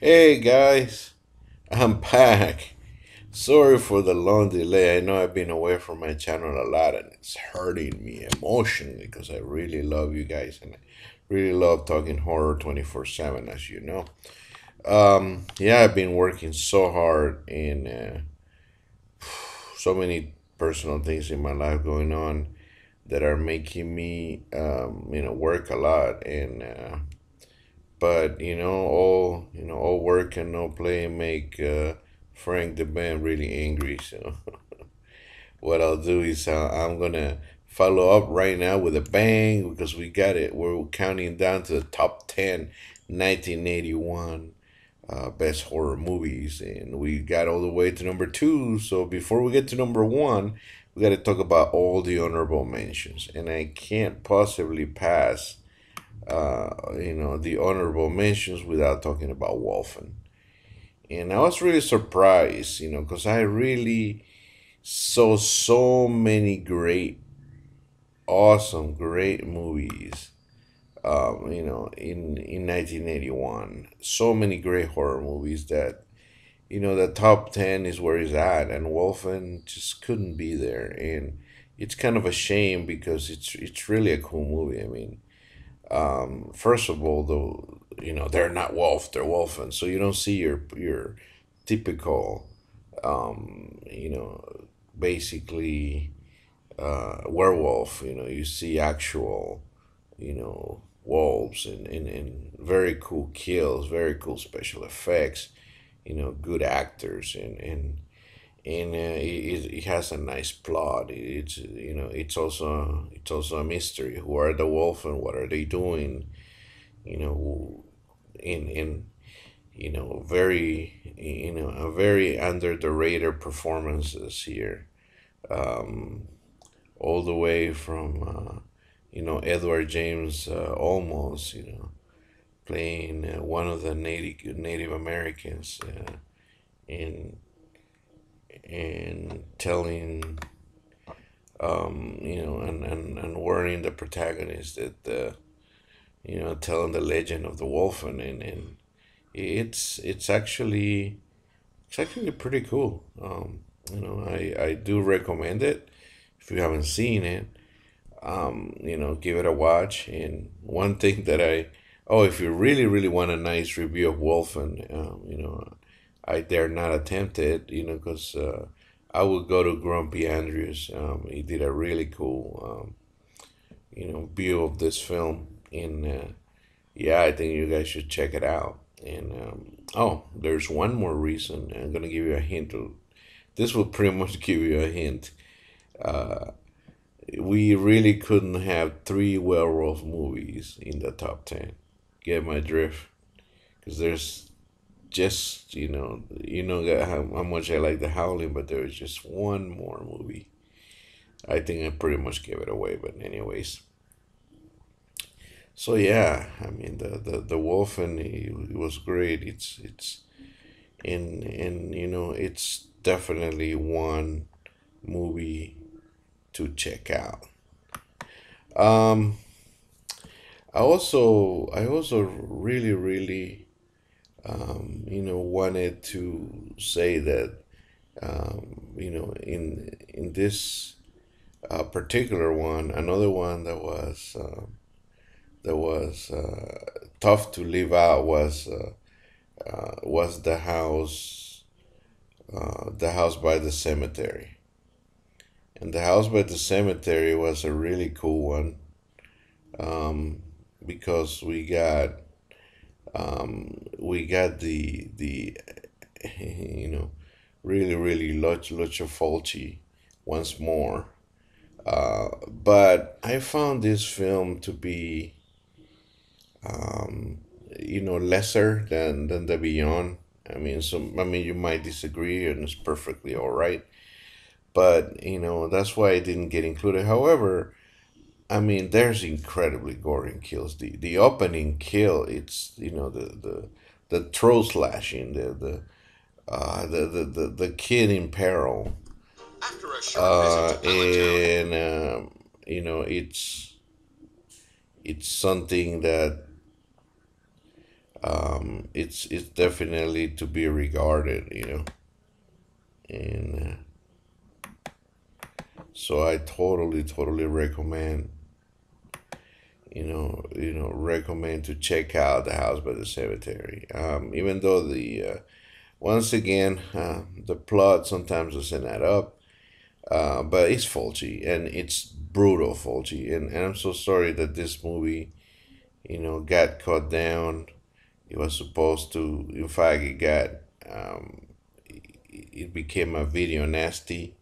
Hey guys, I'm back. Sorry for the long delay. I know I've been away from my channel a lot and it's hurting me emotionally because I really love you guys and I really love talking horror 24/7, as you know. Yeah, I've been working so hard in so many personal things in my life going on that are making me, work a lot and but all work and no play make Frank the man really angry. So what I'll do is I'm gonna follow up right now with a bang because we got it. We're counting down to the top 10 1981 best horror movies, and we got all the way to number two. So before we get to number one, we got to talk about all the honorable mentions, and I can't possibly pass the honorable mentions without talking about Wolfen. And I was really surprised, because I really saw so many great, awesome, great movies, in 1981. So many great horror movies that, the top 10 is where it's at, and Wolfen just couldn't be there. And it's kind of a shame because it's really a cool movie. I mean, first of all, though, they're not wolf, they're wolfen, so you don't see your typical, basically werewolf. You see actual, wolves and very cool kills, very cool special effects, good actors and it has a nice plot. It's also a mystery. Who are the wolf and what are they doing? You know, in very a very under the radar performances here. Um, all the way from Edward James Olmos, playing one of the Native Americans in and telling and warning the protagonist that telling the legend of the wolf and it's actually pretty cool. I do recommend it if you haven't seen it. Give it a watch. And one thing that if you really really want a nice review of Wolfen, I dare not attempt it, because I would go to Grumpy Andrews. He did a really cool, view of this film, and yeah, I think you guys should check it out. And there's one more reason. I'm gonna give you a hint. This will pretty much give you a hint. Uh, we really couldn't have three werewolf movies in the top 10. Get my drift? Because there's just how much I like the Howling, but there was just one more movie. I think I pretty much gave it away, but anyways. So yeah, I mean the Wolf and it was great. It's and it's definitely one movie to check out. Um, I also really really wanted to say that in this particular one, another one that was tough to live out was the house by the cemetery. And the house by the cemetery was a really cool one, um, because we got the really really Lucio Fulci once more. But I found this film to be lesser than the Beyond. I mean, you might disagree, and it's perfectly all right. But that's why it didn't get included. However, I mean, there's incredibly gory kills. The opening kill, it's the throat slashing, the kid in peril, After a short visit to Allentown. and it's something that It's definitely to be regarded, and so I totally recommend, recommend to check out the House by the Cemetery. Even though once again, the plot sometimes doesn't add up, but it's faulty and it's brutal faulty, and I'm so sorry that this movie, got cut down. It was supposed to, in fact, it became a video nasty,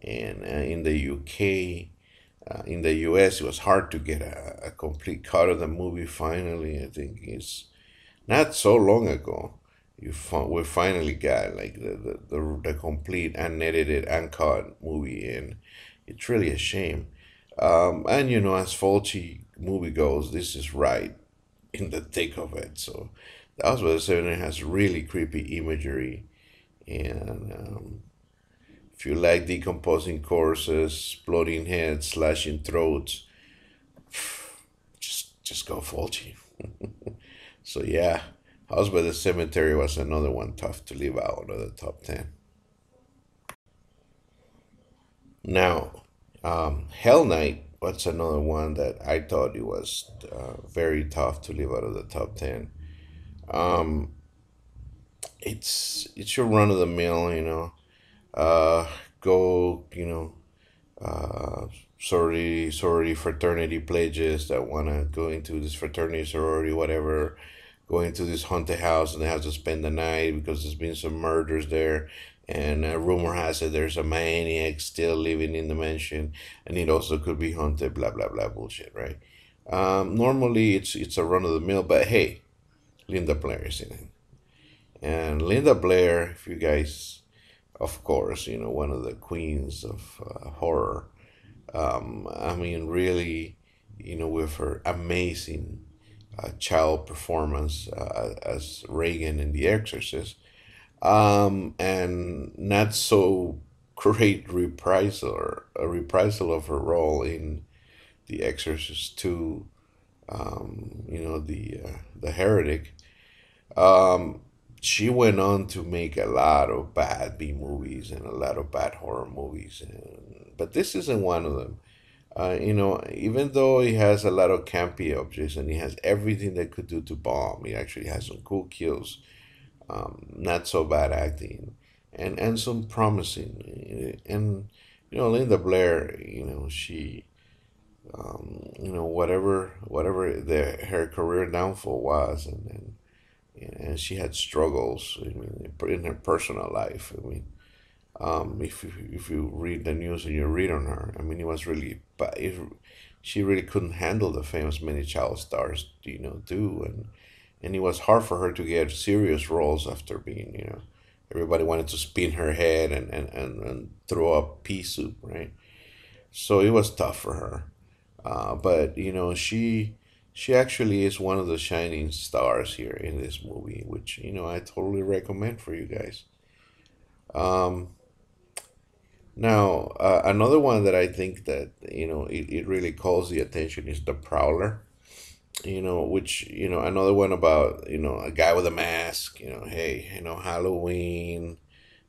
and in the UK, in the US, it was hard to get a complete cut of the movie. Finally, I think it's not so long ago. We finally got like the complete unedited, uncut movie, and it's really a shame. And as faulty movie goes, this is right in the thick of it. So the House by the Seven has really creepy imagery, and if you like decomposing corpses, exploding heads, slashing throats, just go faulty. So yeah, House by the Cemetery was another one tough to leave out of the top 10. Now, Hell Night was another one that I thought it was very tough to leave out of the top 10. Um, it's your run of the mill, uh, go, uh, sorority fraternity pledges that want to go into this fraternity, sorority, whatever, go into this haunted house, and they have to spend the night because there's been some murders there, and rumor has it there's a maniac still living in the mansion, and it also could be haunted, blah blah blah bullshit, right? Normally it's a run of the mill, but hey, Linda Blair is in it, and Linda Blair, if you guys, of course, one of the queens of horror. I mean, really, with her amazing child performance as Reagan in The Exorcist, and not so great reprisal, or a reprisal of her role in The Exorcist 2, the heretic. Um, she went on to make a lot of bad B movies and a lot of bad horror movies, but this isn't one of them. Even though he has a lot of campy objects and he has everything that could do to bomb, he actually has some cool kills, not so bad acting, and some promising. And Linda Blair, whatever her career downfall was, and she had struggles. I mean, in her personal life. I mean, if you read the news and you read on her, I mean, it was really, but she really couldn't handle the fame as many child stars, do, and it was hard for her to get serious roles after being, everybody wanted to spin her head and throw up pea soup, right? So it was tough for her. But she actually is one of the shining stars here in this movie, which I totally recommend for you guys. Um, Now, another one that I think that it really calls the attention is the Prowler. Which another one about a guy with a mask. Hey, Halloween.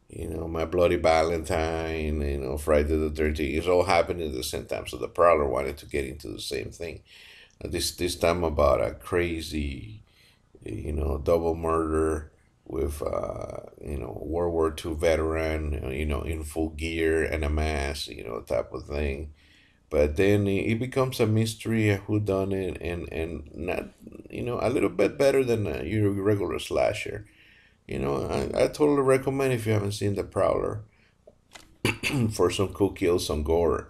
My Bloody Valentine. Friday the 13th. It's all happening at the same time. So the Prowler wanted to get into the same thing. This time about a crazy double murder with World War II veteran, in full gear and a mask, type of thing. But then it becomes a mystery, a whodunit, and not, a little bit better than your regular slasher. I totally recommend if you haven't seen The Prowler for some cool kills, some gore.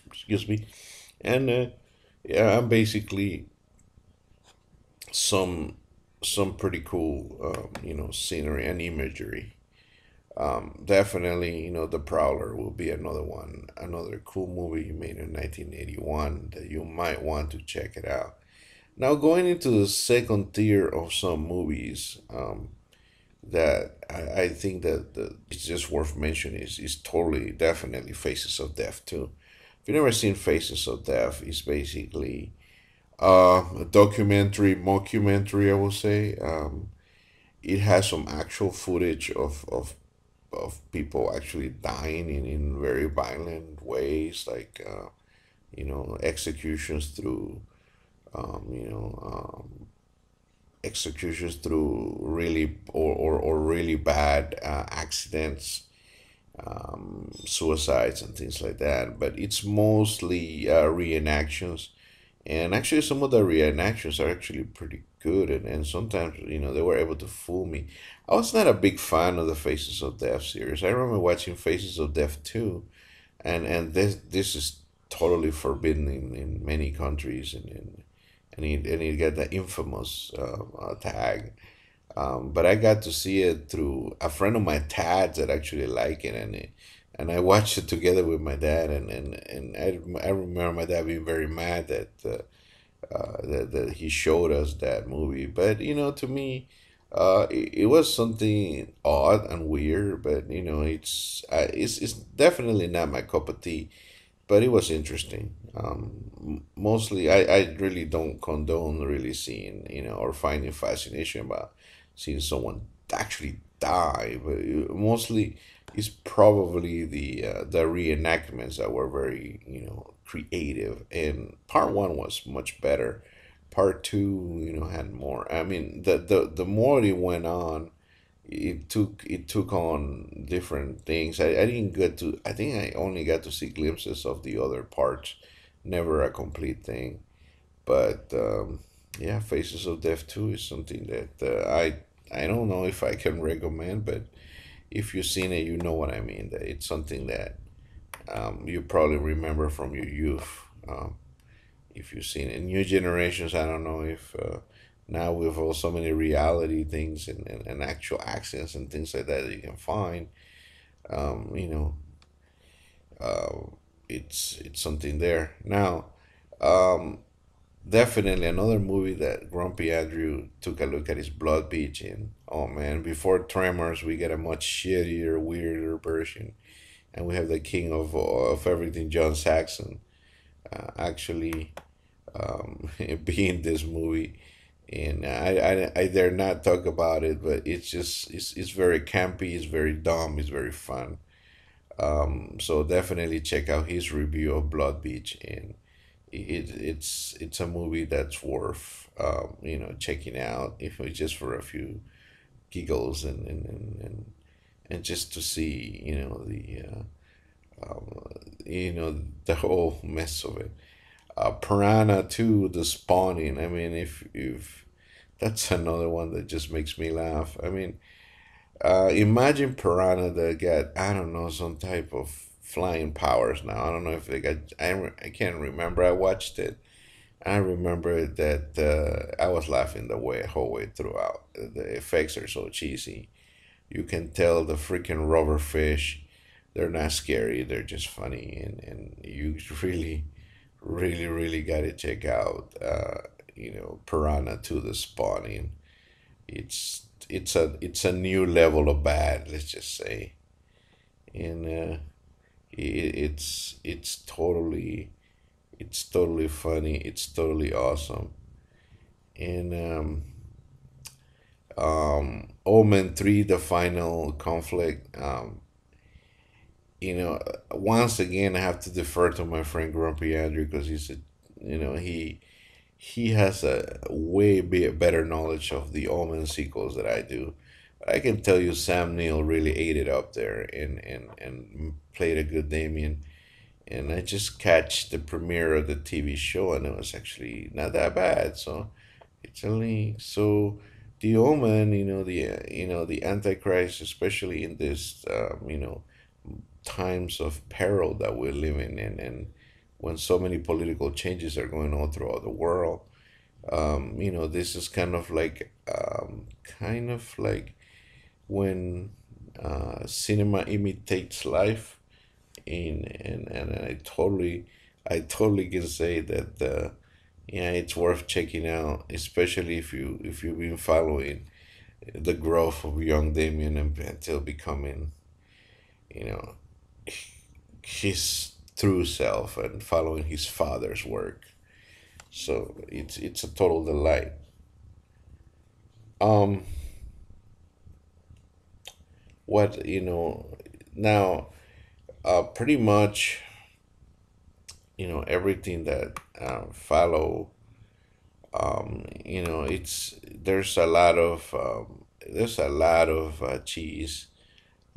Excuse me, and yeah, I'm basically some some pretty cool, scenery and imagery. Definitely, The Prowler will be another one, another cool movie made in 1981 that you might want to check it out. Now, going into the second tier of some movies, that I think that it's just worth mentioning is totally, definitely Faces of Death too. If you've never seen Faces of Death, it's basically A documentary, mockumentary, I will say. It has some actual footage of people actually dying in very violent ways, like executions through um, you know um, executions through really or really bad accidents, suicides and things like that. But it's mostly reenactions, and actually some of the reenactions are actually pretty good, and sometimes they were able to fool me. I was not a big fan of the Faces of Death series. I remember watching Faces of Death 2, and this is totally forbidden in many countries, and it got the infamous tag. But I got to see it through a friend of my dad's that actually like it, and I watched it together with my dad, and I remember my dad being very mad that he showed us that movie. But to me, it was something odd and weird. But it's definitely not my cup of tea. But it was interesting. Mostly, I really don't condone really seeing or finding fascination about seeing someone actually die. But mostly, it's probably the reenactments that were very creative. And part one was much better. Part two, had more. I mean, the more it went on, it took on different things. I didn't get to. I think I only got to see glimpses of the other parts, never a complete thing. But yeah, Faces of Death 2 is something that I don't know if I can recommend, but if you've seen it, you know what I mean. That it's something that you probably remember from your youth. If you've seen it. New generations, I don't know if now with all so many reality things and actual accidents and things like that you can find, um, you know, uh, it's something there. Now, um, definitely another movie that Grumpy Andrew took a look at is Blood Beach, and oh man, before Tremors, we get a much shittier, weirder version, and we have the king of everything, John Saxon, actually be in this movie, and I dare not talk about it, but it's very campy, it's very dumb, it's very fun. So definitely check out his review of Blood Beach, and it's a movie that's worth checking out if it's just for a few giggles and just to see the whole mess of it. Piranha 2, The Spawning. I mean, if that's another one that just makes me laugh. I mean, imagine Piranha that got, I don't know, some type of flying powers now. I don't know if they got, I can't remember. I watched it. I remember that I was laughing the whole way throughout. The effects are so cheesy. You can tell the freaking rubber fish, they're not scary, they're just funny, and you really, really, really got to check out, Piranha to the Spawning. It's a new level of bad, let's just say, and it's totally funny. It's totally awesome, and Omen 3, the final conflict. Once again, I have to defer to my friend Grumpy Andrew because he has a way better knowledge of the Omen sequels that I do. I can tell you Sam Neill really ate it up there and played a good Damien. And I just catch the premiere of the TV show, and it was actually not that bad. So it's only so the Omen, the Antichrist, especially in this, times of peril that we're living in, and when so many political changes are going on throughout the world. This is kind of like when cinema imitates life, and I totally can say that yeah, it's worth checking out, especially if you've been following the growth of young Damien until becoming, you know, his true self and following his father's work. So it's a total delight. Um, what now? Pretty much everything that follow. It's there's a lot of cheese.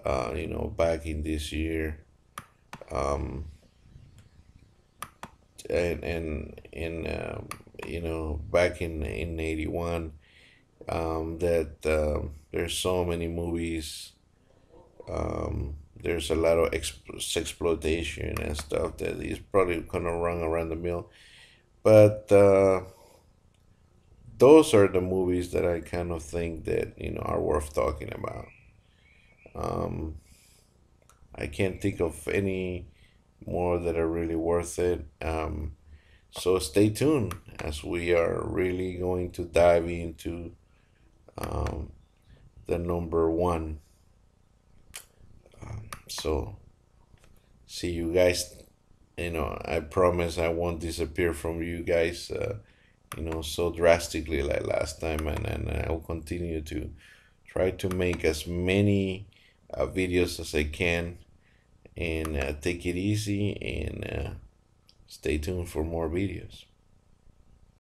Back in this year, um, and back in '81, that there's so many movies. There's a lot of exploitation and stuff that is probably gonna run around the mill. But those are the movies that I kind of think that are worth talking about. Um, I can't think of any more that are really worth it. So stay tuned as we are really going to dive into um, the number one. So see you guys. I promise I won't disappear from you guys. So drastically like last time, and I will continue to try to make as many videos as I can, and take it easy, and stay tuned for more videos.